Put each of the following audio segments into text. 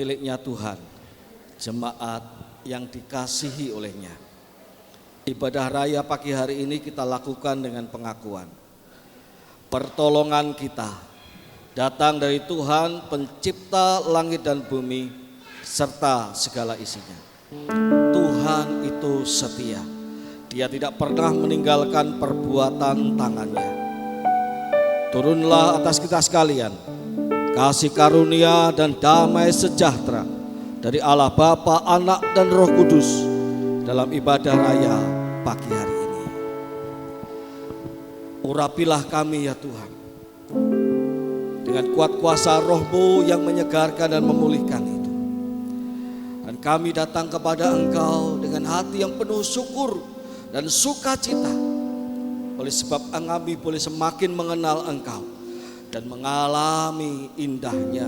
miliknya Tuhan, jemaat yang dikasihi olehnya. Ibadah raya pagi hari ini kita lakukan dengan pengakuan. Pertolongan kita datang dari Tuhan pencipta langit dan bumi serta segala isinya. Tuhan itu setia. Dia tidak pernah meninggalkan perbuatan tangannya. Turunlah atas kita sekalian kasih karunia dan damai sejahtera dari Allah Bapa, Anak dan Roh Kudus dalam ibadah raya pagi hari ini. Urapilah kami ya Tuhan, dengan kuat kuasa Roh-Mu yang menyegarkan dan memulihkan itu. Dan kami datang kepada Engkau dengan hati yang penuh syukur dan sukacita, oleh sebab kami boleh semakin mengenal Engkau dan mengalami indahnya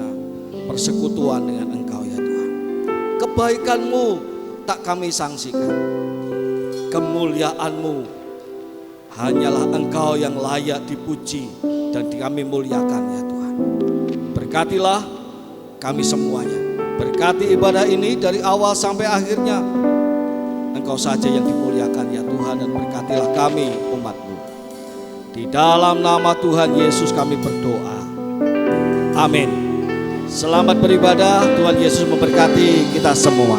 persekutuan dengan Engkau ya Tuhan. Kebaikan-Mu tak kami sangsikan, kemuliaan-Mu hanyalah Engkau yang layak dipuji dan kami muliakan ya Tuhan. Berkatilah kami semuanya, berkati ibadah ini dari awal sampai akhirnya. Engkau saja yang dimuliakan ya Tuhan, dan berkatilah kami umat-Mu. Di dalam nama Tuhan Yesus kami berdoa. Amin. Selamat beribadah, Tuhan Yesus memberkati kita semua.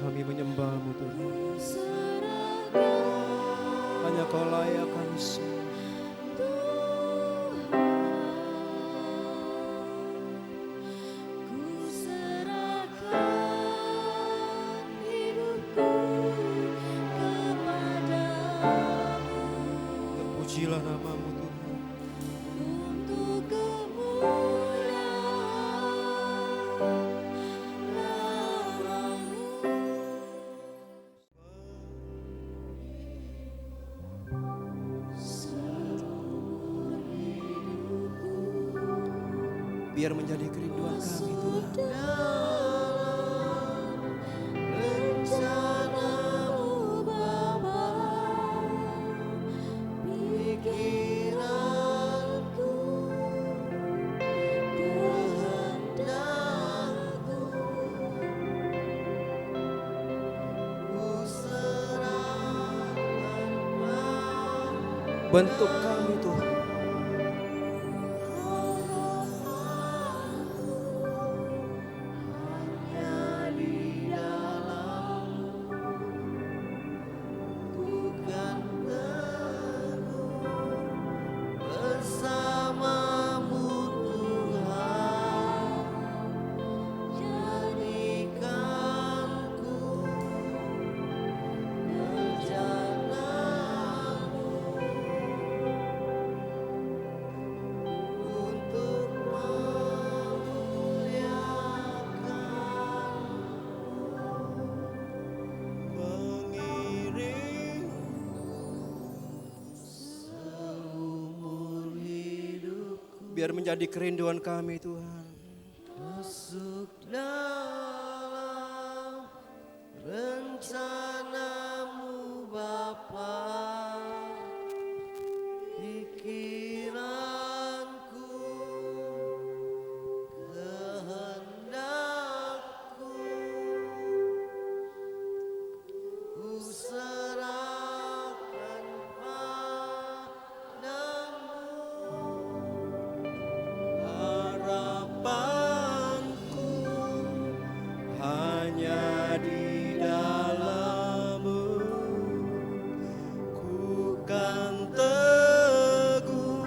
Kami menyembah-Mu Tuhan. Hanya Kau layak kami semua. Terpujilah nama-Mu Tuhan. Biar menjadi kerinduan kami Tuhan. Bentuk kami Tuhan. Biar menjadi kerinduan kami Tuhan. Masuk dalam rencanamu Bapa, pikiranku, kehendakku, ku serahkan padamu. Harapanku hanya di dalam-Mu. Ku kan teguh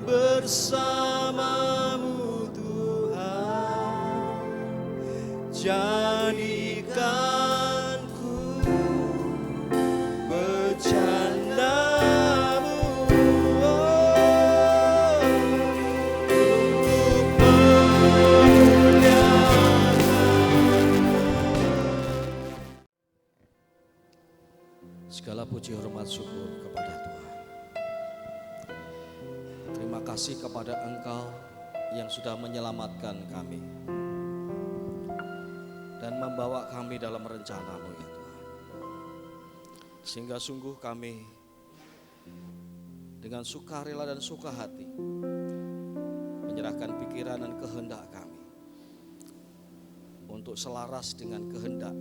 bersama-Mu Tuhan. Jadikanku bercanda-Mu, Segala puji hormat syukur kepada Tuhan. Terima kasih kepada Engkau yang sudah menyelamatkan kami dan membawa kami dalam rencana-Mu ya Tuhan. Sehingga sungguh kami dengan sukarela dan suka hati menyerahkan pikiran dan kehendak kami untuk selaras dengan kehendak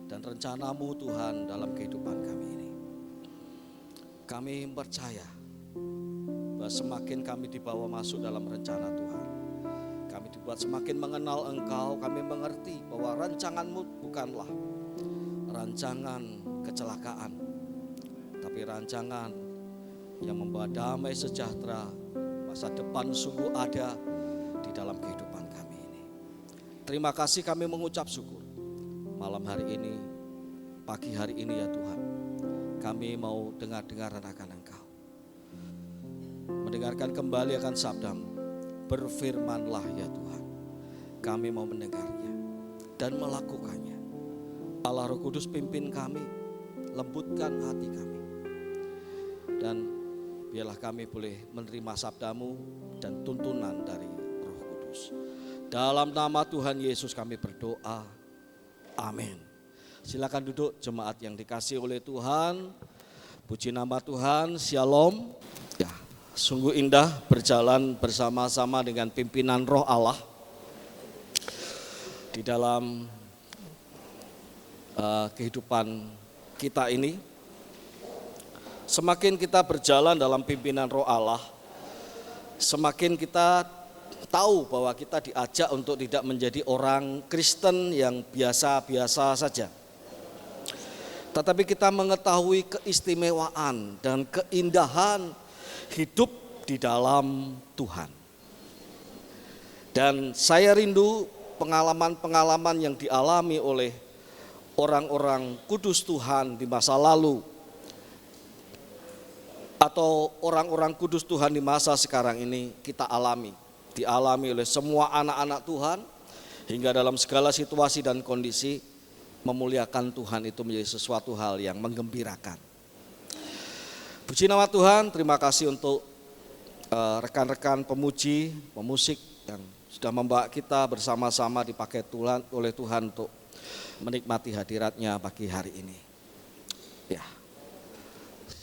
dan rencana-Mu Tuhan dalam kehidupan kami ini. Kami percaya bahwa semakin kami dibawa masuk dalam rencana Tuhan, kami dibuat semakin mengenal Engkau. Kami mengerti bahwa rancangan-Mu bukanlah rancangan kecelakaan, tapi rancangan yang membawa damai sejahtera. Masa depan sungguh ada di dalam kehidupan kami ini. Terima kasih, kami mengucap syukur malam hari ini, pagi hari ini ya Tuhan. Kami mau dengar-dengaran akan Engkau, mendengarkan kembali akan sabda-Mu. Berfirmanlah ya Tuhan, kami mau mendengarnya dan melakukannya. Allah Roh Kudus pimpin kami, lembutkan hati kami, dan biarlah kami boleh menerima sabda-Mu dan tuntunan dari Roh Kudus. Dalam nama Tuhan Yesus kami berdoa, amin. Silakan duduk jemaat yang dikasihi oleh Tuhan. Puji nama Tuhan, Shalom. Ya, sungguh indah berjalan bersama-sama dengan pimpinan Roh Allah di dalam kehidupan kita ini. Semakin kita berjalan dalam pimpinan Roh Allah, semakin kita tahu bahwa kita diajak untuk tidak menjadi orang Kristen yang biasa-biasa saja, tetapi kita mengetahui keistimewaan dan keindahan hidup di dalam Tuhan. Dan saya rindu pengalaman-pengalaman yang dialami oleh orang-orang kudus Tuhan di masa lalu, atau orang-orang kudus Tuhan di masa sekarang ini kita dialami oleh semua anak-anak Tuhan, hingga dalam segala situasi dan kondisi memuliakan Tuhan itu menjadi sesuatu hal yang menggembirakan. Puji nama Tuhan, terima kasih untuk rekan-rekan pemuji, pemusik yang sudah membawa kita bersama-sama dipakai oleh Tuhan untuk menikmati hadirat-Nya pagi hari ini. Ya,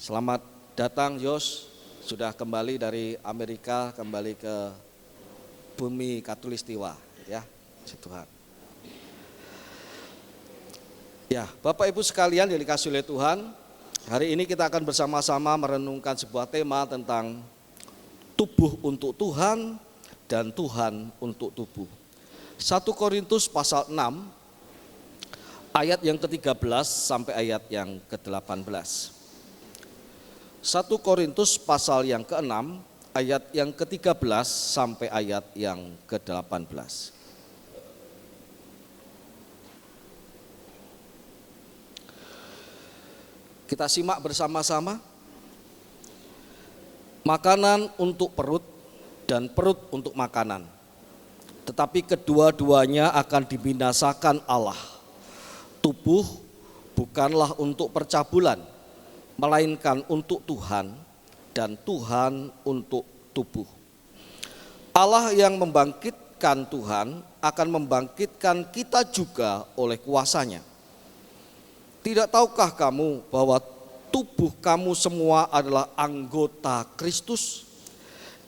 selamat datang Yos, sudah kembali dari Amerika, kembali ke bumi Katulistiwa, ya, puji Tuhan. Ya, Bapak Ibu sekalian yang dikasihi oleh Tuhan, Hari ini kita akan bersama-sama merenungkan sebuah tema tentang tubuh untuk Tuhan dan Tuhan untuk tubuh. 1 Korintus pasal 6 ayat yang ke-13 sampai ayat yang ke-18. 1 Korintus pasal yang ke-6 ayat yang ke-13 sampai ayat yang ke-18. Kita simak bersama-sama. Makanan untuk perut dan perut untuk makanan. Tetapi kedua-duanya akan dibinasakan Allah. Tubuh bukanlah untuk percabulan, melainkan untuk Tuhan, dan Tuhan untuk tubuh. Allah yang membangkitkan Tuhan akan membangkitkan kita juga oleh kuasa-Nya. Tidak tahukah kamu bahwa tubuh kamu semua adalah anggota Kristus?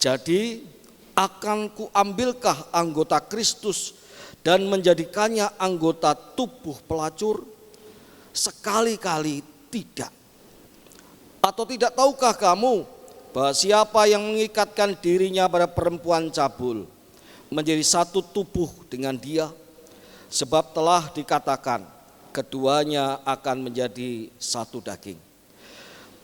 Jadi akan kuambilkah anggota Kristus dan menjadikannya anggota tubuh pelacur? Sekali-kali tidak. Atau tidak tahukah kamu bahwa siapa yang mengikatkan dirinya pada perempuan cabul menjadi satu tubuh dengan dia? Sebab telah dikatakan, keduanya akan menjadi satu daging.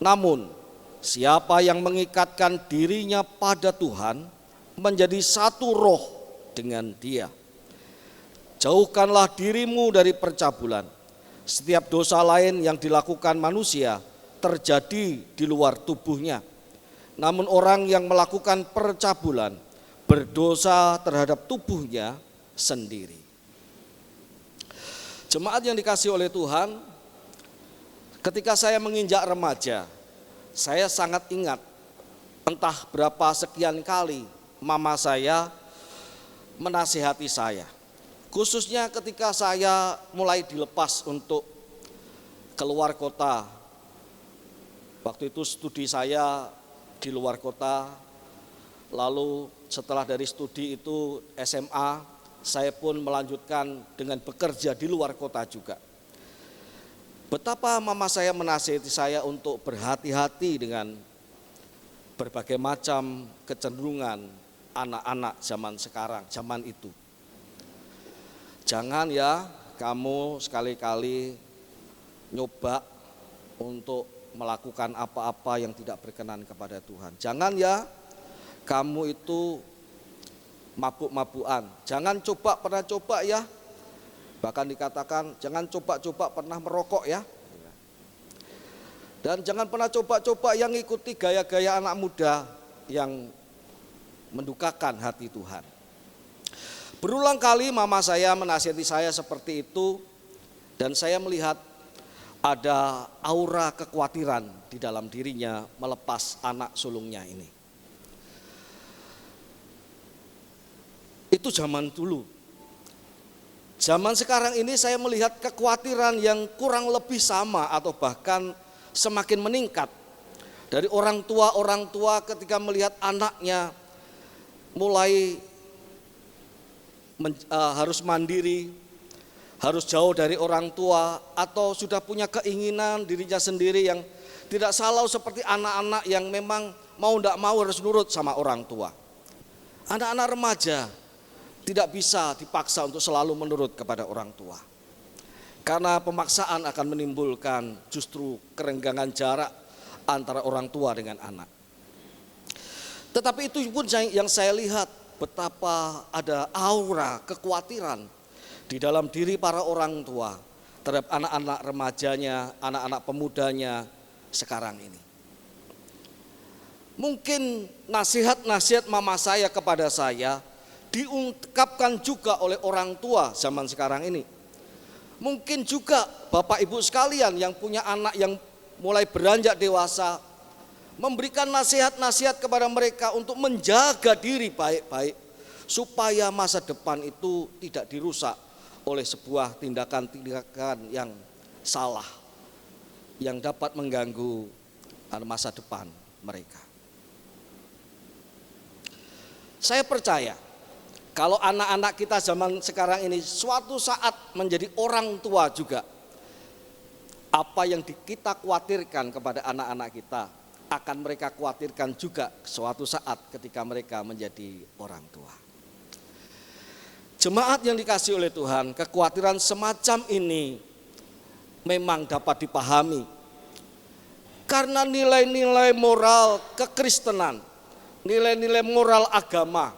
Namun, siapa yang mengikatkan dirinya pada Tuhan menjadi satu roh dengan Dia. Jauhkanlah dirimu dari percabulan. Setiap dosa lain yang dilakukan manusia terjadi di luar tubuhnya. Namun orang yang melakukan percabulan berdosa terhadap tubuhnya sendiri. Jemaat yang dikasihi oleh Tuhan, ketika saya menginjak remaja, saya sangat ingat entah berapa sekian kali mama saya menasihati saya. Khususnya ketika saya mulai dilepas untuk keluar kota. Waktu itu studi saya di luar kota, lalu setelah dari studi itu SMA, saya pun melanjutkan dengan bekerja di luar kota juga. Betapa mama saya menasihati saya untuk berhati-hati dengan berbagai macam kecenderungan anak-anak zaman sekarang, zaman itu. Jangan ya kamu sekali-kali nyoba untuk melakukan apa-apa yang tidak berkenan kepada Tuhan. Jangan ya kamu itu mabuk-mabukan. Jangan pernah coba ya. Bahkan dikatakan jangan coba-coba pernah merokok ya. Dan jangan pernah coba-coba yang ikuti gaya-gaya anak muda yang mendukakan hati Tuhan. Berulang kali mama saya menasihati saya seperti itu, dan saya melihat ada aura kekhawatiran di dalam dirinya melepas anak sulungnya ini. Itu zaman dulu. Zaman sekarang ini saya melihat kekhawatiran yang kurang lebih sama atau bahkan semakin meningkat. Dari orang tua ketika melihat anaknya mulai harus mandiri, harus jauh dari orang tua, atau sudah punya keinginan dirinya sendiri yang tidak salah seperti anak-anak yang memang mau tidak mau harus nurut sama orang tua. Anak-anak remaja tidak bisa dipaksa untuk selalu menurut kepada orang tua. Karena pemaksaan akan menimbulkan justru kerenggangan jarak antara orang tua dengan anak. Tetapi itu pun yang saya lihat, betapa ada aura kekhawatiran di dalam diri para orang tua terhadap anak-anak remajanya, anak-anak pemudanya sekarang ini. Mungkin nasihat-nasihat mama saya kepada saya diungkapkan juga oleh orang tua zaman sekarang ini. Mungkin juga Bapak Ibu sekalian yang punya anak yang mulai beranjak dewasa, memberikan nasihat-nasihat kepada mereka untuk menjaga diri baik-baik, supaya masa depan itu tidak dirusak oleh sebuah tindakan-tindakan yang salah, yang dapat mengganggu masa depan mereka. Saya percaya kalau anak-anak kita zaman sekarang ini suatu saat menjadi orang tua juga, Apa yang kita khawatirkan kepada anak-anak kita akan mereka khawatirkan juga suatu saat ketika mereka menjadi orang tua. Jemaat yang dikasihi oleh Tuhan, kekhawatiran semacam ini memang dapat dipahami. Karena nilai-nilai moral kekristenan, nilai-nilai moral agama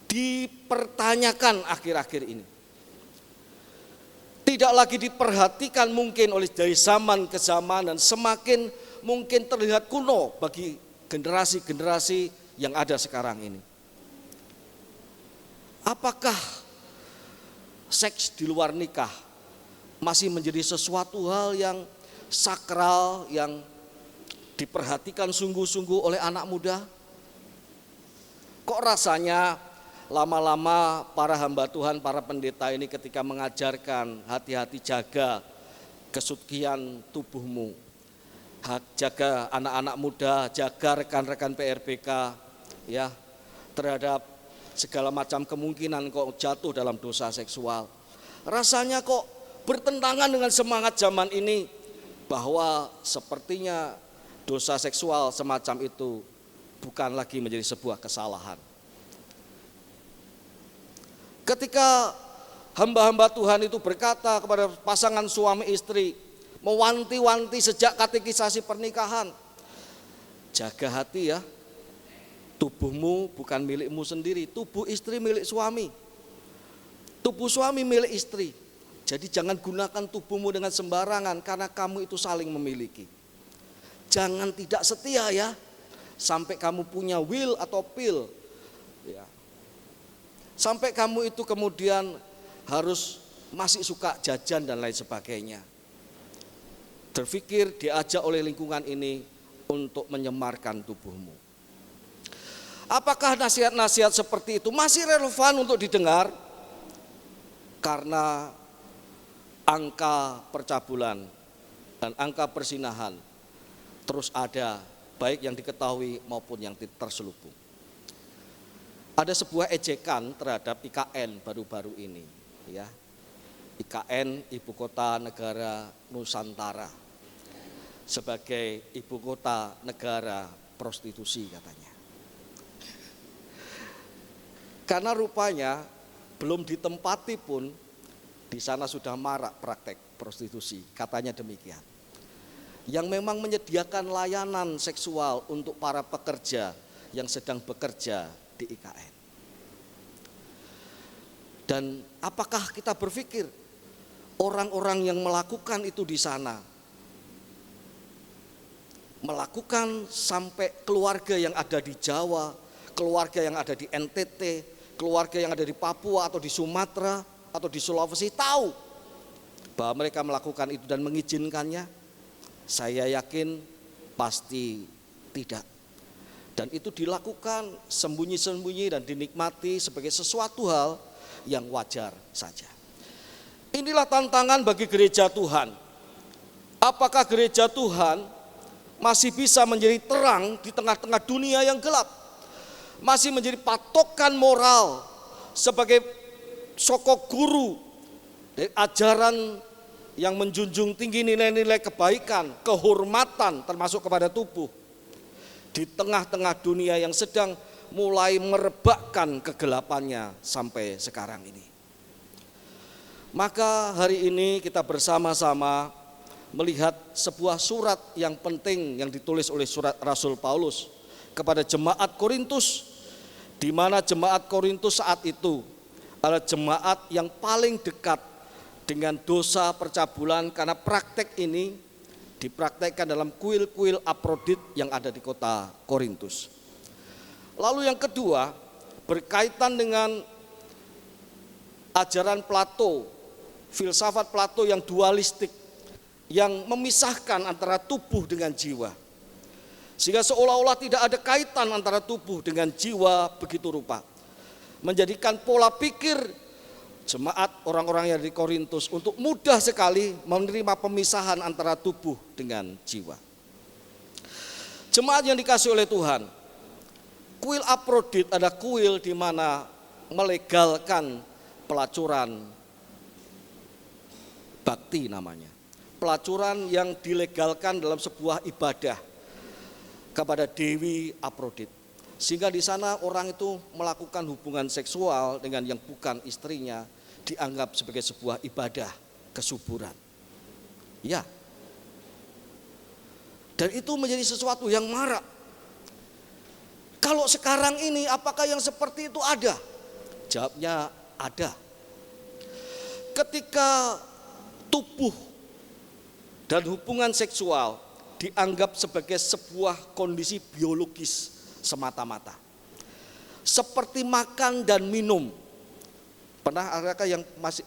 dipertanyakan akhir-akhir ini. Tidak lagi diperhatikan mungkin oleh dari zaman ke zaman dan semakin mungkin terlihat kuno bagi generasi-generasi yang ada sekarang ini. Apakah seks di luar nikah masih menjadi sesuatu hal yang sakral, yang diperhatikan sungguh-sungguh oleh anak muda? Kok rasanya lama-lama para hamba Tuhan, para pendeta ini ketika mengajarkan hati-hati jaga kesucian tubuhmu, jaga anak-anak muda, jaga rekan-rekan PRBK ya, terhadap segala macam kemungkinan kok jatuh dalam dosa seksual. Rasanya kok bertentangan dengan semangat zaman ini, bahwa sepertinya dosa seksual semacam itu bukan lagi menjadi sebuah kesalahan. Ketika hamba-hamba Tuhan itu berkata kepada pasangan suami istri, mewanti-wanti sejak katekisasi pernikahan, jaga hati ya, tubuhmu bukan milikmu sendiri, tubuh istri milik suami, tubuh suami milik istri. Jadi jangan gunakan tubuhmu dengan sembarangan karena kamu itu saling memiliki. Jangan tidak setia ya, sampai kamu punya will atau pill ya. Sampai kamu itu kemudian harus masih suka jajan dan lain sebagainya. Berpikir diajak oleh lingkungan ini untuk menyemarkan tubuhmu. Apakah nasihat-nasihat seperti itu masih relevan untuk didengar? Karena angka percabulan dan angka persinahan terus ada, baik yang diketahui maupun yang terselubung. Ada sebuah ejekan terhadap IKN baru-baru ini ya. IKN, Ibu Kota Negara Nusantara, sebagai ibu kota negara prostitusi katanya. Karena rupanya belum ditempati pun di sana sudah marak praktek prostitusi, katanya demikian. Yang memang menyediakan layanan seksual untuk para pekerja yang sedang bekerja di IKN. Dan apakah kita berpikir orang-orang yang melakukan itu di sana, melakukan sampai keluarga yang ada di Jawa, keluarga yang ada di NTT, keluarga yang ada di Papua atau di Sumatera atau di Sulawesi tahu bahwa mereka melakukan itu dan mengizinkannya? Saya yakin pasti tidak. Dan itu dilakukan sembunyi-sembunyi dan dinikmati sebagai sesuatu hal yang wajar saja. Inilah tantangan bagi gereja Tuhan. Apakah gereja Tuhan masih bisa menjadi terang di tengah-tengah dunia yang gelap? Masih menjadi patokan moral sebagai sokok guru dari ajaran yang menjunjung tinggi nilai-nilai kebaikan, kehormatan termasuk kepada tubuh, di tengah-tengah dunia yang sedang mulai merebakkan kegelapannya sampai sekarang ini. Maka hari ini kita bersama-sama melihat sebuah surat yang penting yang ditulis oleh surat Rasul Paulus kepada jemaat Korintus, di mana jemaat Korintus saat itu adalah jemaat yang paling dekat dengan dosa percabulan, karena praktek ini dipraktekkan dalam kuil-kuil Afrodit yang ada di kota Korintus. Lalu yang kedua, berkaitan dengan ajaran Plato, filsafat Plato yang dualistik, yang memisahkan antara tubuh dengan jiwa. Sehingga seolah-olah tidak ada kaitan antara tubuh dengan jiwa begitu rupa. Menjadikan pola pikir jemaat orang-orang yang di Korintus untuk mudah sekali menerima pemisahan antara tubuh dengan jiwa. Jemaat yang dikasihi oleh Tuhan, kuil Afrodit ada kuil di mana melegalkan pelacuran bakti namanya. pelacuran yang dilegalkan dalam sebuah ibadah kepada Dewi Aprodit. Sehingga di sana orang itu melakukan hubungan seksual dengan yang bukan istrinya dianggap sebagai sebuah ibadah kesuburan. Ya. Dan itu menjadi sesuatu yang marak. Kalau sekarang ini apakah yang seperti itu ada? Jawabnya ada. Ketika tubuh dan hubungan seksual dianggap sebagai sebuah kondisi biologis semata-mata. Seperti makan dan minum. Pernah adakah yang masih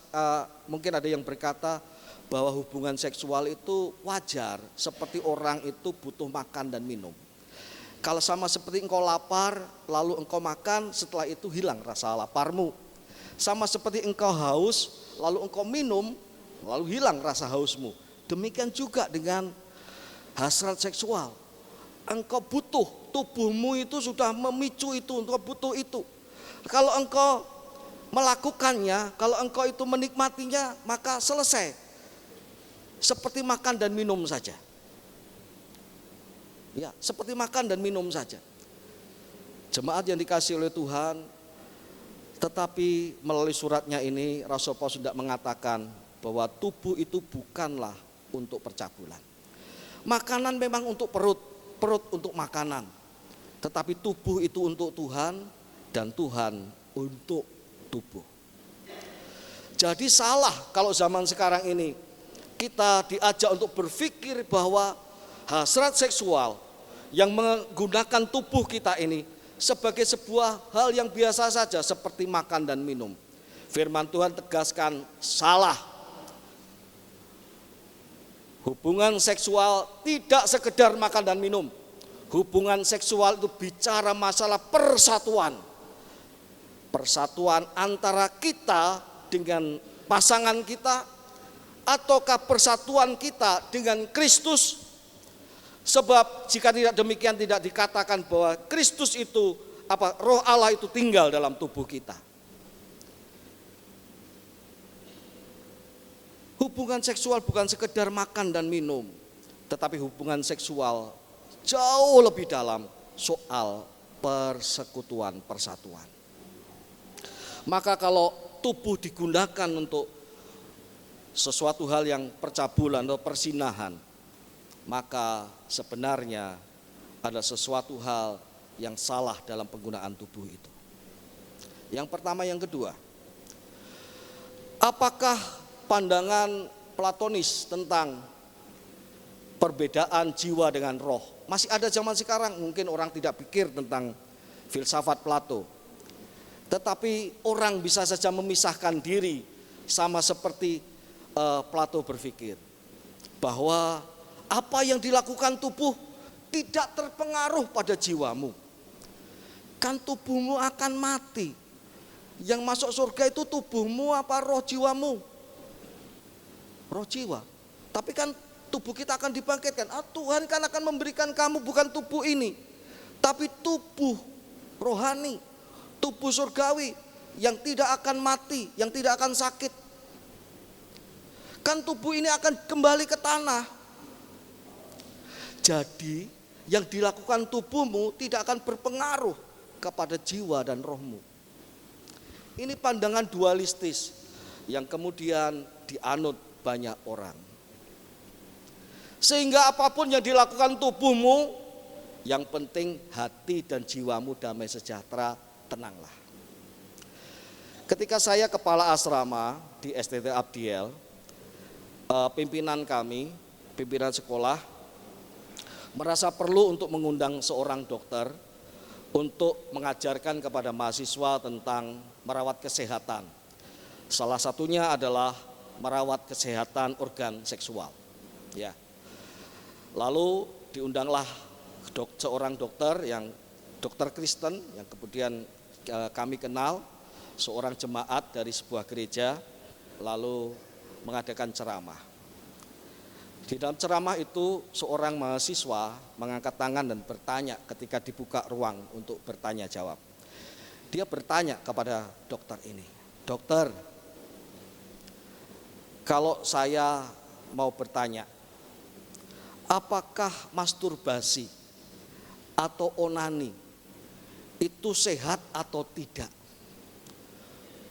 mungkin ada yang berkata bahwa hubungan seksual itu wajar, seperti orang itu butuh makan dan minum. Kalau sama seperti engkau lapar, lalu engkau makan, setelah itu hilang rasa laparmu. Sama seperti engkau haus, lalu engkau minum, lalu hilang rasa hausmu. Demikian juga dengan hasrat seksual. Engkau butuh, tubuhmu itu sudah memicu itu, engkau butuh itu. Kalau engkau melakukannya, kalau engkau itu menikmatinya, maka selesai. Seperti makan dan minum saja. Ya, seperti makan dan minum saja. Jemaat yang dikasihi oleh Tuhan, tetapi melalui suratnya ini Rasul Paulus tidak mengatakan bahwa tubuh itu bukanlah untuk percabulan. Makanan memang untuk perut, perut untuk makanan. Tetapi tubuh itu untuk Tuhan dan Tuhan untuk tubuh. Jadi salah kalau zaman sekarang ini kita diajak untuk berpikir bahwa hasrat seksual yang menggunakan tubuh kita ini sebagai sebuah hal yang biasa saja seperti makan dan minum. Firman Tuhan tegaskan salah. Hubungan seksual tidak sekedar makan dan minum. Hubungan seksual itu bicara masalah persatuan. Persatuan antara kita dengan pasangan kita, ataukah persatuan kita dengan Kristus. Sebab jika tidak demikian tidak dikatakan bahwa Kristus itu roh Allah itu tinggal dalam tubuh kita. Hubungan seksual bukan sekedar makan dan minum, tetapi hubungan seksual jauh lebih dalam soal persekutuan, persatuan. Maka kalau tubuh digunakan untuk sesuatu hal yang percabulan atau persinahan, maka sebenarnya ada sesuatu hal yang salah dalam penggunaan tubuh itu. Yang pertama, yang kedua, apakah pandangan Platonis tentang perbedaan jiwa dengan roh masih ada zaman sekarang? Mungkin orang tidak pikir tentang filsafat Plato, tetapi orang bisa saja memisahkan diri sama seperti Plato berpikir bahwa apa yang dilakukan tubuh tidak terpengaruh pada jiwamu. Kan tubuhmu akan mati. Yang masuk surga itu tubuhmu apa roh jiwamu? Roh jiwa. Tapi kan tubuh kita akan dibangkitkan. Tuhan kan akan memberikan kamu bukan tubuh ini, tapi tubuh rohani, tubuh surgawi yang tidak akan mati, yang tidak akan sakit. Kan tubuh ini akan kembali ke tanah. Jadi yang dilakukan tubuhmu tidak akan berpengaruh kepada jiwa dan rohmu. Ini pandangan dualistis yang kemudian dianut banyak orang. Sehingga apapun yang dilakukan tubuhmu, yang penting hati dan jiwamu damai sejahtera, tenanglah. Ketika saya kepala asrama di STT Abdiel, pimpinan kami, pimpinan sekolah merasa perlu untuk mengundang seorang dokter untuk mengajarkan kepada mahasiswa tentang merawat kesehatan. Salah satunya adalah merawat kesehatan organ seksual. Ya. Lalu diundanglah seorang dokter yang dokter Kristen yang kemudian kami kenal, seorang jemaat dari sebuah gereja, lalu mengadakan ceramah. Di dalam ceramah itu seorang mahasiswa mengangkat tangan dan bertanya ketika dibuka ruang untuk bertanya jawab. Dia bertanya kepada dokter ini, "Dokter, kalau saya mau bertanya, apakah masturbasi atau onani itu sehat atau tidak?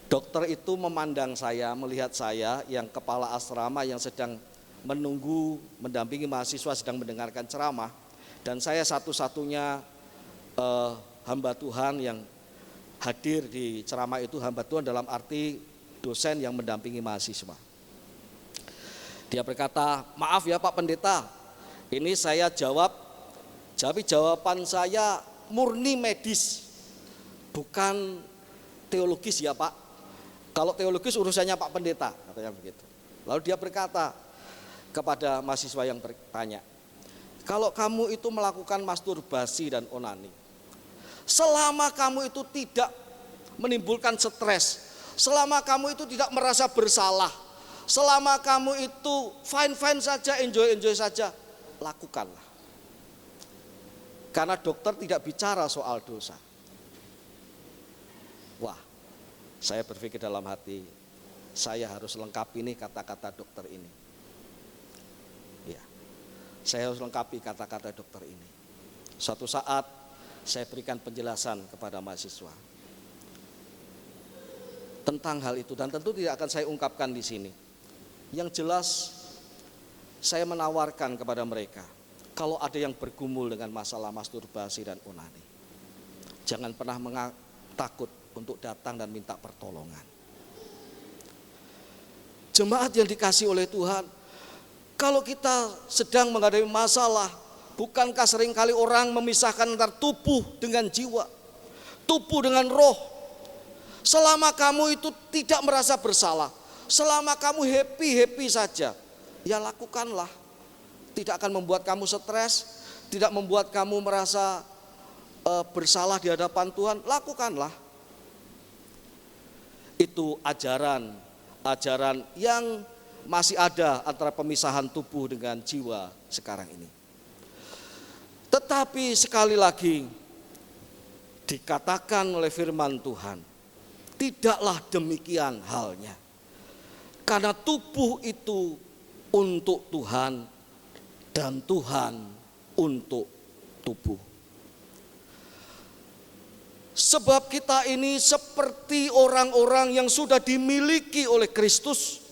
Dokter itu memandang saya, melihat saya yang kepala asrama yang sedang menunggu, mendampingi mahasiswa sedang mendengarkan ceramah, dan saya satu-satunya hamba Tuhan yang hadir di ceramah itu. Hamba Tuhan dalam arti dosen yang mendampingi mahasiswa. Dia berkata, maaf ya Pak Pendeta, ini saya jawab, tapi jawaban saya murni medis, bukan teologis ya Pak. Kalau teologis urusannya Pak Pendeta, katanya begitu. Lalu dia berkata kepada mahasiswa yang bertanya, kalau kamu itu melakukan masturbasi dan onani, selama kamu itu tidak menimbulkan stres, selama kamu itu tidak merasa bersalah, selama kamu itu fine-fine saja, enjoy-enjoy saja, lakukanlah. Karena dokter tidak bicara soal dosa. Wah, saya berpikir dalam hati, saya harus lengkapi nih kata-kata dokter ini. Ya, saya harus lengkapi kata-kata dokter ini. Suatu saat saya berikan penjelasan kepada mahasiswa tentang hal itu, dan tentu tidak akan saya ungkapkan di sini. Yang jelas saya menawarkan kepada mereka, kalau ada yang bergumul dengan masalah masturbasi dan onani, jangan pernah takut untuk datang dan minta pertolongan. Jemaat yang dikasihi oleh Tuhan, kalau kita sedang menghadapi masalah, bukankah seringkali orang memisahkan antara tubuh dengan jiwa, tubuh dengan roh? Selama kamu itu tidak merasa bersalah, selama kamu happy-happy saja, ya lakukanlah. Tidak akan membuat kamu stres, tidak membuat kamu merasa bersalah di hadapan Tuhan, lakukanlah. Itu ajaran yang masih ada antara pemisahan tubuh dengan jiwa sekarang ini. Tetapi sekali lagi dikatakan oleh firman Tuhan, tidaklah demikian halnya. Karena tubuh itu untuk Tuhan dan Tuhan untuk tubuh. Sebab kita ini seperti orang-orang yang sudah dimiliki oleh Kristus.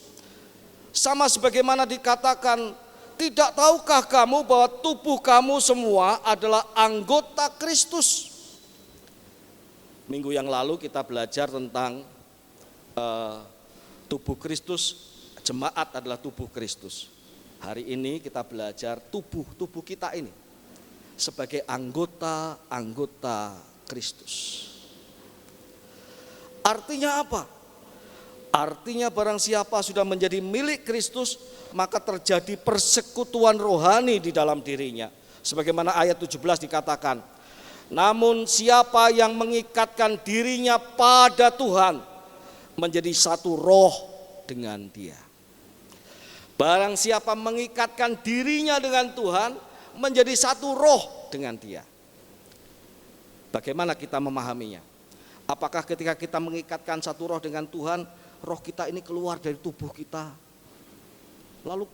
Sama sebagaimana dikatakan, tidak tahukah kamu bahwa tubuh kamu semua adalah anggota Kristus? Minggu yang lalu kita belajar tentang tubuh Kristus, jemaat adalah tubuh Kristus. Hari ini kita belajar tubuh kita ini sebagai anggota Kristus. Artinya apa? Artinya barang siapa sudah menjadi milik Kristus, maka terjadi persekutuan rohani di dalam dirinya. Sebagaimana ayat 17 dikatakan, namun siapa yang mengikatkan dirinya pada Tuhan, menjadi satu roh dengan Dia. Barang siapa mengikatkan dirinya dengan Tuhan, menjadi satu roh dengan Dia. Bagaimana kita memahaminya? Apakah ketika kita mengikatkan satu roh dengan Tuhan, roh kita ini keluar dari tubuh kita, lalu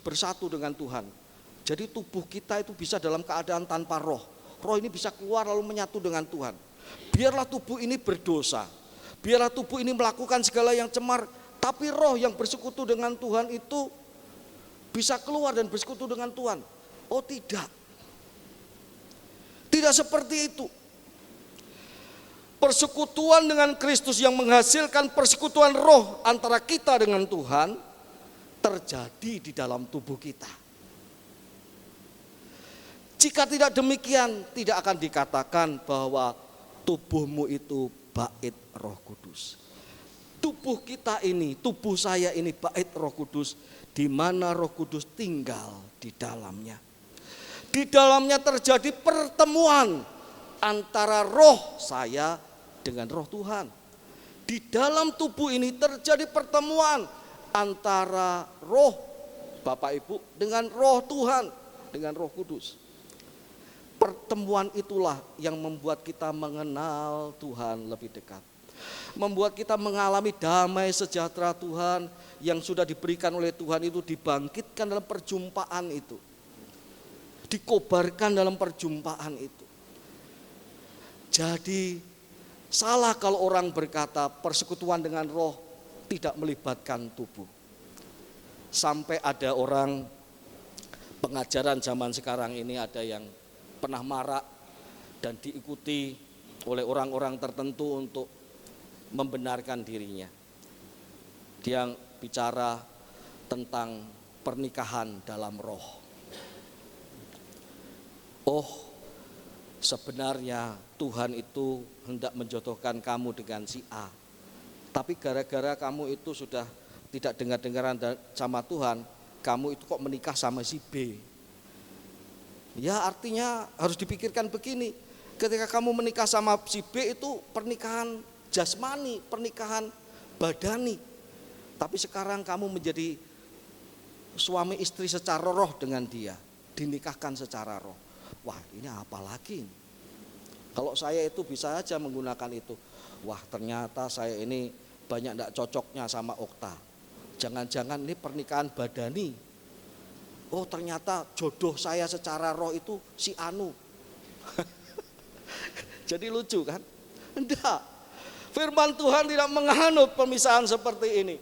bersatu dengan Tuhan? Jadi tubuh kita itu bisa dalam keadaan tanpa roh. Roh ini bisa keluar lalu menyatu dengan Tuhan. Biarlah tubuh ini berdosa, biarlah tubuh ini melakukan segala yang cemar, tapi roh yang bersekutu dengan Tuhan itu bisa keluar dan bersekutu dengan Tuhan. Oh tidak, tidak seperti itu. Persekutuan dengan Kristus yang menghasilkan persekutuan roh antara kita dengan Tuhan terjadi di dalam tubuh kita. Jika tidak demikian, tidak akan dikatakan bahwa tubuhmu itu bait Roh Kudus. Tubuh kita ini, tubuh saya ini bait Roh Kudus, di mana Roh Kudus tinggal di dalamnya. Di dalamnya terjadi pertemuan antara roh saya dengan roh Tuhan. Di dalam tubuh ini terjadi pertemuan antara roh Bapak Ibu dengan roh Tuhan, dengan Roh Kudus. Pertemuan itulah yang membuat kita mengenal Tuhan lebih dekat. membuat kita mengalami damai sejahtera Tuhan yang sudah diberikan oleh Tuhan itu dibangkitkan dalam perjumpaan itu. Dikobarkan dalam perjumpaan itu. Jadi salah kalau orang berkata persekutuan dengan roh tidak melibatkan tubuh. Sampai ada orang pengajaran zaman sekarang ini ada yang pernah marak dan diikuti oleh orang-orang tertentu untuk membenarkan dirinya. Dia bicara tentang pernikahan dalam roh. Oh, sebenarnya Tuhan itu hendak menjodohkan kamu dengan si A. Tapi gara-gara kamu itu sudah tidak dengar-dengaran sama Tuhan, kamu itu kok menikah sama si B. Ya artinya harus dipikirkan begini, ketika kamu menikah sama si B itu pernikahan jasmani, pernikahan badani. Tapi sekarang kamu menjadi suami istri secara roh dengan dia, dinikahkan secara roh. Wah ini apa lagi ini? Kalau saya itu bisa aja menggunakan itu. Wah ternyata saya ini banyak tidak cocoknya sama Okta. Jangan-jangan ini pernikahan badani. Oh ternyata jodoh saya secara roh itu si Anu. Jadi lucu kan? Enggak. Firman Tuhan tidak menganut pemisahan seperti ini.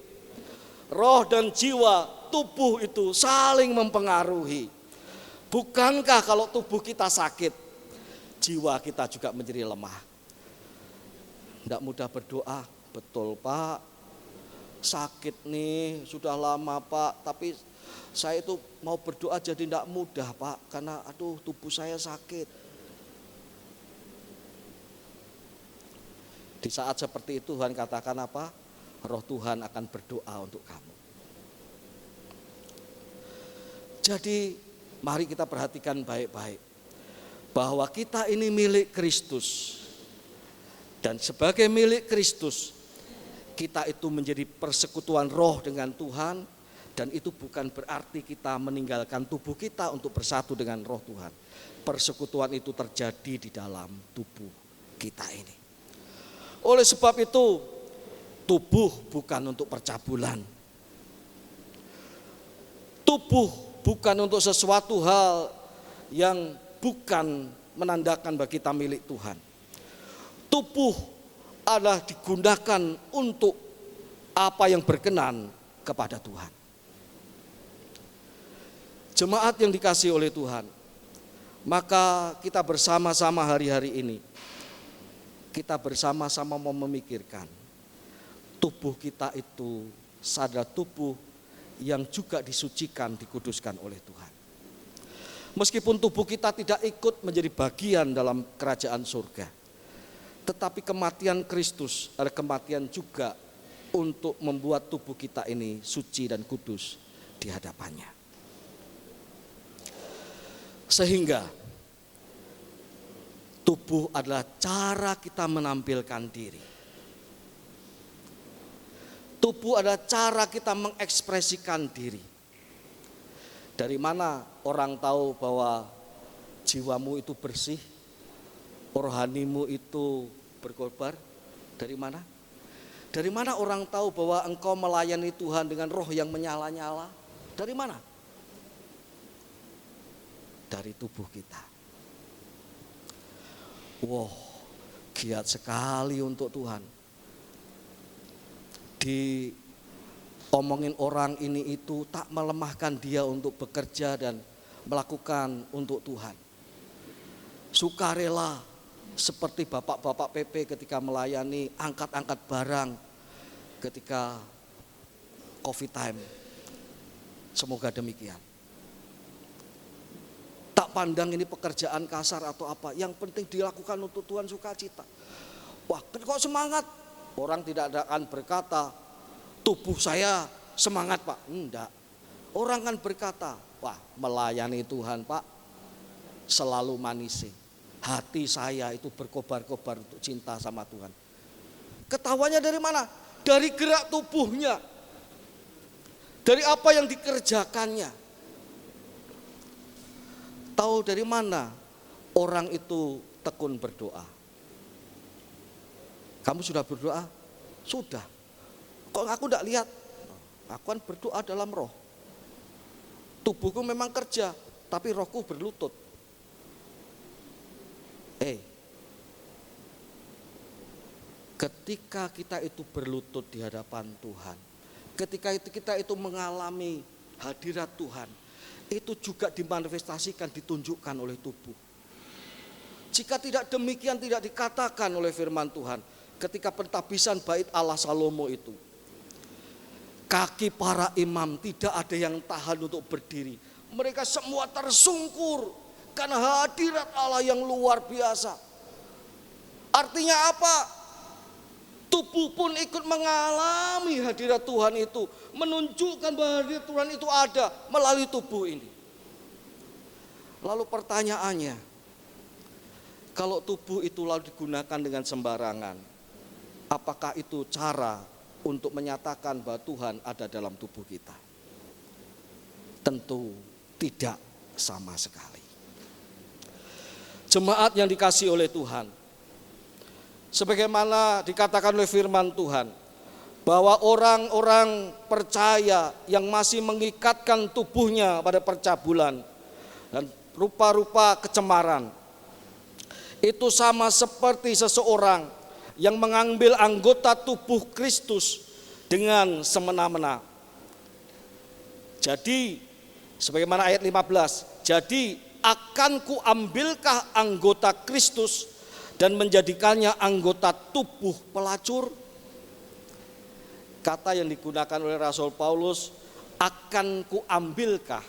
Roh dan jiwa, tubuh itu saling mempengaruhi. Bukankah kalau tubuh kita sakit, jiwa kita juga menjadi lemah? Tidak mudah berdoa, betul Pak. Sakit nih, sudah lama Pak, tapi saya itu mau berdoa jadi tidak mudah Pak, karena aduh tubuh saya sakit. Di saat seperti itu Tuhan katakan apa? Roh Tuhan akan berdoa untuk kamu. Jadi mari kita perhatikan baik-baik bahwa kita ini milik Kristus. Dan sebagai milik Kristus, kita itu menjadi persekutuan roh dengan Tuhan. Dan itu bukan berarti kita meninggalkan tubuh kita untuk bersatu dengan roh Tuhan. Persekutuan itu terjadi di dalam tubuh kita ini. Oleh sebab itu, tubuh bukan untuk percabulan. Tubuh bukan untuk sesuatu hal yang bukan menandakan bagi kita milik Tuhan. Tubuh adalah digunakan untuk apa yang berkenan kepada Tuhan. Jemaat yang dikasihi oleh Tuhan, maka kita bersama-sama hari-hari ini, kita bersama-sama mau memikirkan tubuh kita itu adalah tubuh yang juga disucikan, dikuduskan oleh Tuhan. Meskipun tubuh kita tidak ikut menjadi bagian dalam kerajaan surga, tetapi kematian Kristus adalah kematian juga untuk membuat tubuh kita ini suci dan kudus di hadapannya. Sehingga tubuh adalah cara kita menampilkan diri. Tubuh adalah cara kita mengekspresikan diri. Dari mana orang tahu bahwa jiwamu itu bersih, rohanimu itu berkobar? Dari mana? Dari mana orang tahu bahwa engkau melayani Tuhan dengan roh yang menyala-nyala? Dari mana? Dari tubuh kita. Wow, giat sekali untuk Tuhan. Diomongin orang ini itu tak melemahkan dia untuk bekerja dan melakukan untuk Tuhan. Sukarela seperti bapak-bapak PP ketika melayani angkat-angkat barang ketika COVID time. Semoga demikian. Tak pandang ini pekerjaan kasar atau apa, yang penting dilakukan untuk Tuhan sukacita. Wah, kok semangat? Orang tidak akan berkata, tubuh saya semangat Pak. Enggak. Orang kan berkata, wah melayani Tuhan Pak, selalu manisi. Hati saya itu berkobar-kobar untuk cinta sama Tuhan. Ketawanya dari mana? Dari gerak tubuhnya. Dari apa yang dikerjakannya. Tahu dari mana orang itu tekun berdoa? Kamu sudah berdoa? Sudah. Kok aku tidak lihat? Aku kan berdoa dalam roh. Tubuhku memang kerja, tapi rohku berlutut. Ketika kita itu berlutut di hadapan Tuhan, ketika itu kita itu mengalami hadirat Tuhan, itu juga dimanifestasikan, ditunjukkan oleh tubuh. Jika tidak demikian, tidak dikatakan oleh firman Tuhan, ketika pentabisan bait Allah Salomo itu, kaki para imam tidak ada yang tahan untuk berdiri. Mereka semua tersungkur karena hadirat Allah yang luar biasa. Artinya apa? Tubuh pun ikut mengalami hadirat Tuhan itu, menunjukkan bahwa hadirat Tuhan itu ada melalui tubuh ini. Lalu pertanyaannya, kalau tubuh itu lalu digunakan dengan sembarangan, apakah itu cara untuk menyatakan bahwa Tuhan ada dalam tubuh kita? Tentu tidak sama sekali. Jemaat yang dikasihi oleh Tuhan, sebagaimana dikatakan oleh firman Tuhan, bahwa orang-orang percaya yang masih mengikatkan tubuhnya pada percabulan dan rupa-rupa kecemaran, itu sama seperti seseorang yang mengambil anggota tubuh Kristus dengan semena-mena. Jadi, sebagaimana ayat 15, jadi akan kuambilkah anggota Kristus dan menjadikannya anggota tubuh pelacur? Kata yang digunakan oleh Rasul Paulus, akan kuambilkah,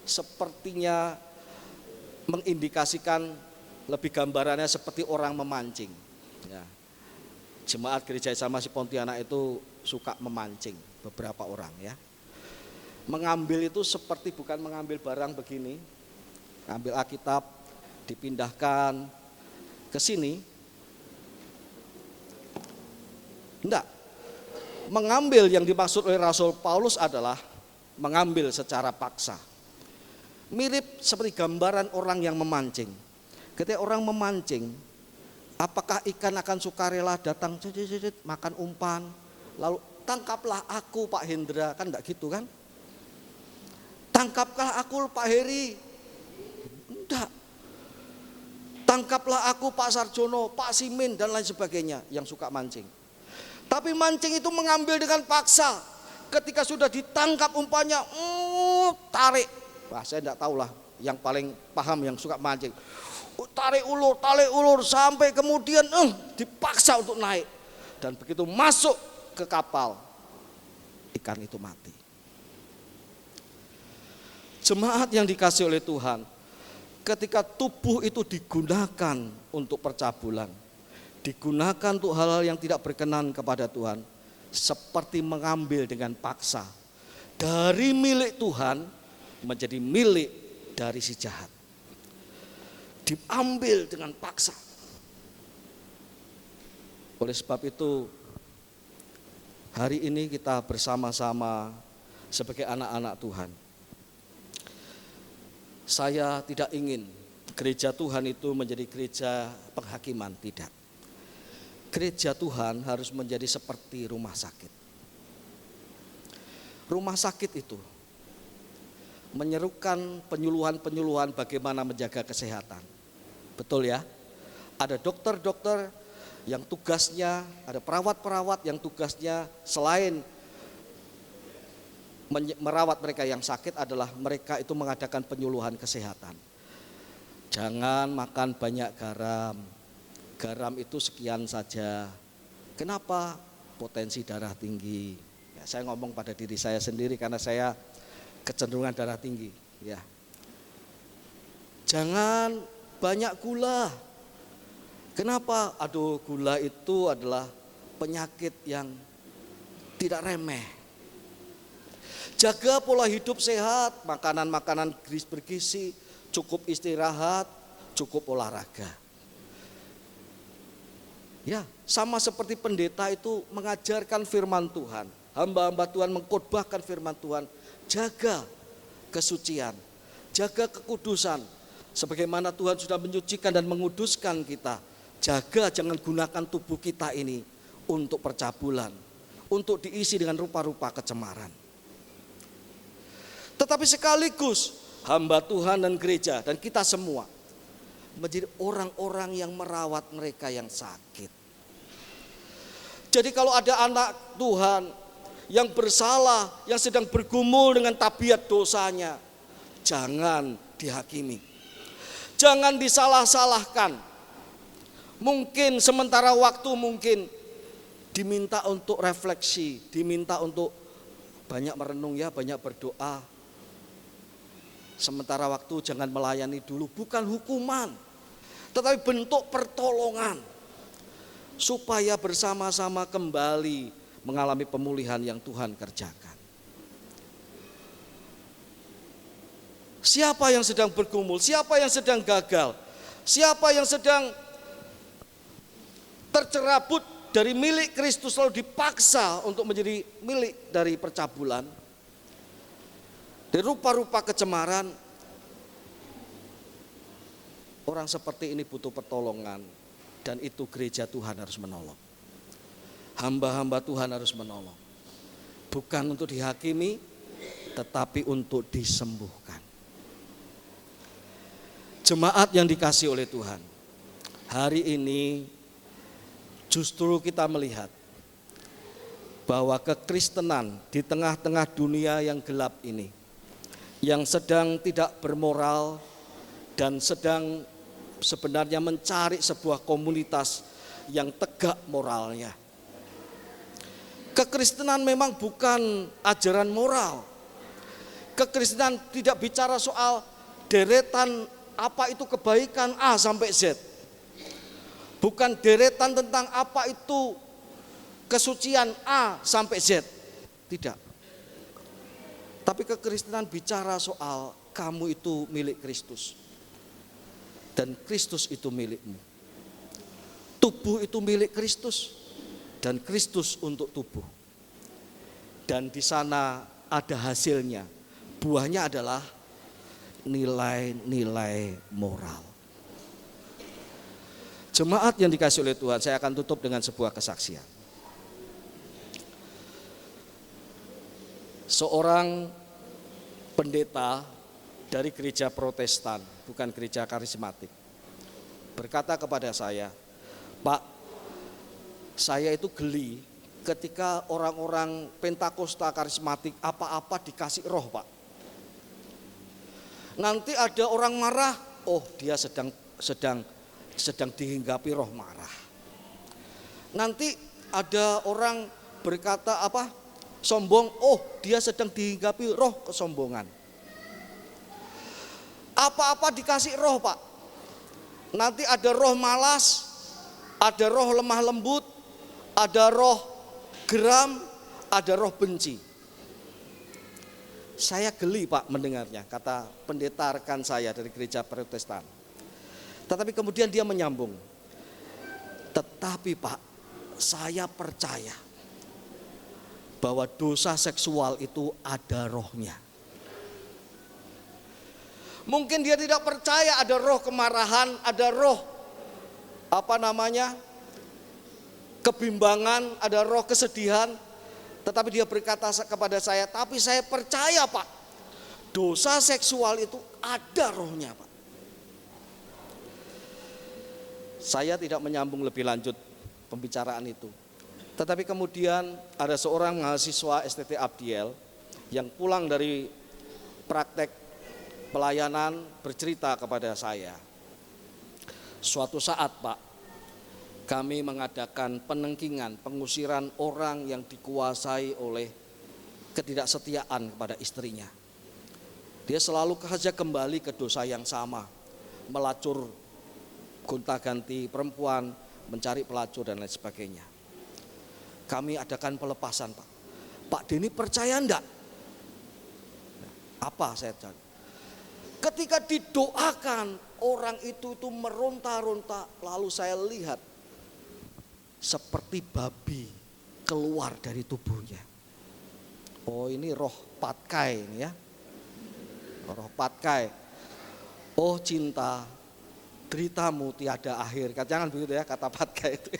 sepertinya mengindikasikan, lebih gambarannya seperti orang memancing. Ya. Jemaat gereja Samasi Pontianak itu suka memancing, beberapa orang ya. Mengambil itu seperti bukan mengambil barang begini, ambil Alkitab, dipindahkan ke sini. Enggak. Mengambil yang dimaksud oleh Rasul Paulus adalah mengambil secara paksa. Mirip seperti gambaran orang yang memancing. Ketika orang memancing, apakah ikan akan sukarela datang makan umpan, lalu tangkaplah aku Pak Hendra, kan enggak gitu kan? Tangkaplah aku Pak Heri. Enggak. Tangkaplah aku Pak Sarjono, Pak Simin dan lain sebagainya yang suka mancing. Tapi mancing itu mengambil dengan paksa. Ketika sudah ditangkap umpannya, tarik. Wah, saya enggak tahulah, yang paling paham yang suka mancing. Tarik ulur sampai kemudian dipaksa untuk naik. Dan begitu masuk ke kapal, ikan itu mati. Jemaat yang dikasihi oleh Tuhan, ketika tubuh itu digunakan untuk percabulan, digunakan untuk hal-hal yang tidak berkenan kepada Tuhan, seperti mengambil dengan paksa dari milik Tuhan menjadi milik dari si jahat. Diambil dengan paksa. Oleh sebab itu, hari ini kita bersama-sama sebagai anak-anak Tuhan. Saya tidak ingin gereja Tuhan itu menjadi gereja penghakiman, tidak. Gereja Tuhan harus menjadi seperti rumah sakit. Rumah sakit itu menyerukan penyuluhan-penyuluhan bagaimana menjaga kesehatan. Betul ya? Ada dokter-dokter yang tugasnya, ada perawat-perawat yang tugasnya selain merawat mereka yang sakit adalah mereka itu mengadakan penyuluhan kesehatan. Jangan makan banyak garam. Garam itu sekian saja. Kenapa? Potensi darah tinggi. Ya, saya ngomong pada diri saya sendiri karena saya kecenderungan darah tinggi. Ya. Jangan banyak gula. Kenapa? Aduh, gula itu adalah penyakit yang tidak remeh. Jaga pola hidup sehat, makanan-makanan bergizi, cukup istirahat, cukup olahraga. Ya, sama seperti pendeta itu mengajarkan firman Tuhan. Hamba-hamba Tuhan mengkhotbahkan firman Tuhan. Jaga kesucian, jaga kekudusan. Sebagaimana Tuhan sudah menyucikan dan menguduskan kita. Jaga, jangan gunakan tubuh kita ini untuk percabulan, untuk diisi dengan rupa-rupa kecemaran. Tetapi sekaligus hamba Tuhan dan gereja dan kita semua menjadi orang-orang yang merawat mereka yang sakit. Jadi kalau ada anak Tuhan yang bersalah, yang sedang bergumul dengan tabiat dosanya, jangan dihakimi. Jangan disalah-salahkan. Mungkin sementara waktu mungkin diminta untuk refleksi, diminta untuk banyak merenung ya, banyak berdoa. Sementara waktu jangan melayani dulu, bukan hukuman, tetapi bentuk pertolongan. Supaya bersama-sama kembali mengalami pemulihan yang Tuhan kerjakan. Siapa yang sedang bergumul, siapa yang sedang gagal, siapa yang sedang tercerabut dari milik Kristus lalu dipaksa untuk menjadi milik dari percabulan, dari rupa-rupa kecemaran, orang seperti ini butuh pertolongan dan itu gereja Tuhan harus menolong. Hamba-hamba Tuhan harus menolong. Bukan untuk dihakimi, tetapi untuk disembuhkan. Jemaat yang dikasihi oleh Tuhan, hari ini justru kita melihat bahwa kekristenan di tengah-tengah dunia yang gelap ini, yang sedang tidak bermoral dan sedang sebenarnya mencari sebuah komunitas yang tegak moralnya. Kekristenan memang bukan ajaran moral. Kekristenan tidak bicara soal deretan apa itu kebaikan A sampai Z. Bukan deretan tentang apa itu kesucian A sampai Z. Tidak. Tapi kekristenan bicara soal kamu itu milik Kristus. Dan Kristus itu milikmu. Tubuh itu milik Kristus. Dan Kristus untuk tubuh. Dan di sana ada hasilnya. Buahnya adalah nilai-nilai moral. Jemaat yang dikasihi oleh Tuhan, saya akan tutup dengan sebuah kesaksian. Seorang pendeta dari gereja Protestan, bukan gereja karismatik, berkata kepada saya, Pak, saya itu geli ketika orang-orang Pentakosta karismatik apa-apa dikasih roh, Pak. Nanti ada orang marah, oh dia sedang dihinggapi roh marah. Nanti ada orang berkata sombong, oh dia sedang dihinggapi roh kesombongan. Apa-apa dikasih roh, Pak. Nanti ada roh malas, ada roh lemah lembut, ada roh geram, ada roh benci. Saya geli, Pak, mendengarnya, kata pendeta rekan saya dari gereja Protestan. Tetapi kemudian dia menyambung. Tetapi Pak, saya percaya bahwa dosa seksual itu ada rohnya. Mungkin dia tidak percaya ada roh kemarahan, ada roh kebimbangan, ada roh kesedihan. Tetapi dia berkata kepada saya, tapi saya percaya Pak, dosa seksual itu ada rohnya, Pak. Saya tidak menyambung lebih lanjut pembicaraan itu. Tetapi kemudian ada seorang mahasiswa STT Abdiel yang pulang dari praktek pelayanan bercerita kepada saya. Suatu saat, Pak, kami mengadakan penengkingan, pengusiran orang yang dikuasai oleh ketidaksetiaan kepada istrinya. Dia selalu saja kembali ke dosa yang sama, melacur gonta-ganti perempuan, mencari pelacur dan lain sebagainya. Kami adakan pelepasan, Pak. Pak Denny percaya enggak? Apa saya cari? Ketika didoakan, orang itu meronta-ronta, lalu saya lihat seperti babi keluar dari tubuhnya. Oh, ini roh patkai ini ya. Roh patkai. Oh cinta, deritamu tiada akhir. Jangan begitu ya kata patkai itu.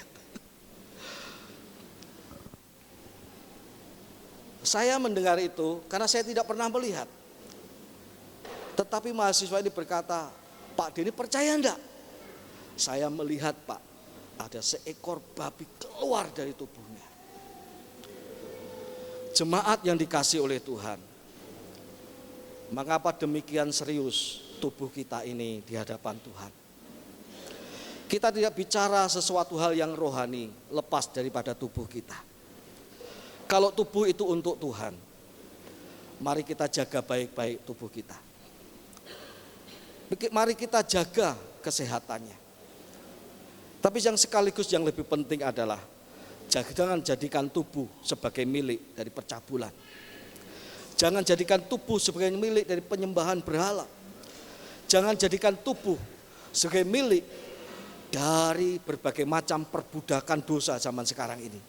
Saya mendengar itu karena saya tidak pernah melihat. Tetapi mahasiswa ini berkata, Pak Denny percaya enggak? Saya melihat Pak, ada seekor babi keluar dari tubuhnya. Jemaat yang dikasih oleh Tuhan, mengapa demikian serius tubuh kita ini di hadapan Tuhan? Kita tidak bicara sesuatu hal yang rohani lepas daripada tubuh kita. Kalau tubuh itu untuk Tuhan, mari kita jaga baik-baik tubuh kita. Mari kita jaga kesehatannya. Tapi yang sekaligus yang lebih penting adalah jangan jadikan tubuh sebagai milik dari percabulan. Jangan jadikan tubuh sebagai milik dari penyembahan berhala. Jangan jadikan tubuh sebagai milik dari berbagai macam perbudakan dosa zaman sekarang ini.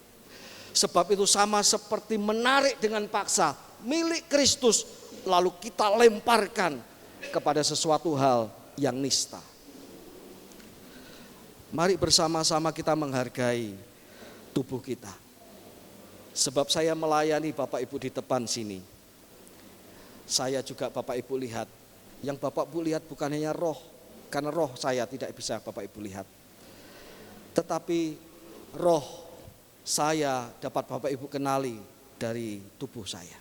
Sebab itu sama seperti menarik dengan paksa milik Kristus lalu kita lemparkan kepada sesuatu hal yang nista. Mari bersama-sama kita menghargai tubuh kita. Sebab saya melayani Bapak Ibu di depan sini. Saya juga Bapak Ibu lihat. Yang Bapak Ibu lihat bukan hanya roh, karena roh saya tidak bisa Bapak Ibu lihat. Tetapi roh saya dapat Bapak Ibu kenali dari tubuh saya.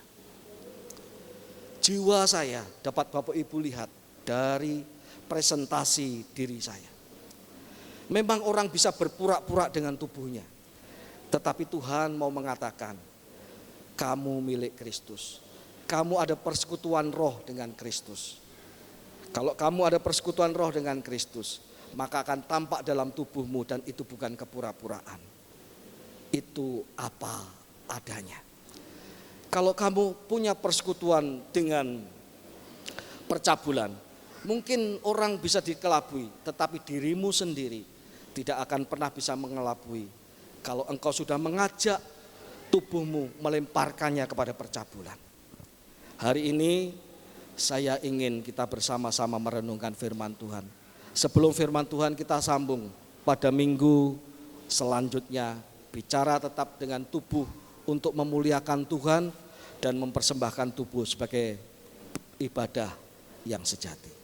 Jiwa saya dapat Bapak Ibu lihat dari presentasi diri saya. Memang orang bisa berpura-pura dengan tubuhnya. Tetapi Tuhan mau mengatakan, kamu milik Kristus. Kamu ada persekutuan roh dengan Kristus. Kalau kamu ada persekutuan roh dengan Kristus, maka akan tampak dalam tubuhmu dan itu bukan kepura-puraan. Itu apa adanya. Kalau kamu punya persekutuan dengan percabulan, mungkin orang bisa dikelabui, tetapi dirimu sendiri tidak akan pernah bisa mengelabui. Kalau engkau sudah mengajak tubuhmu melemparkannya kepada percabulan. Hari ini saya ingin kita bersama-sama merenungkan firman Tuhan. Sebelum firman Tuhan kita sambung pada minggu selanjutnya, bicara tetap dengan tubuh untuk memuliakan Tuhan dan mempersembahkan tubuh sebagai ibadah yang sejati.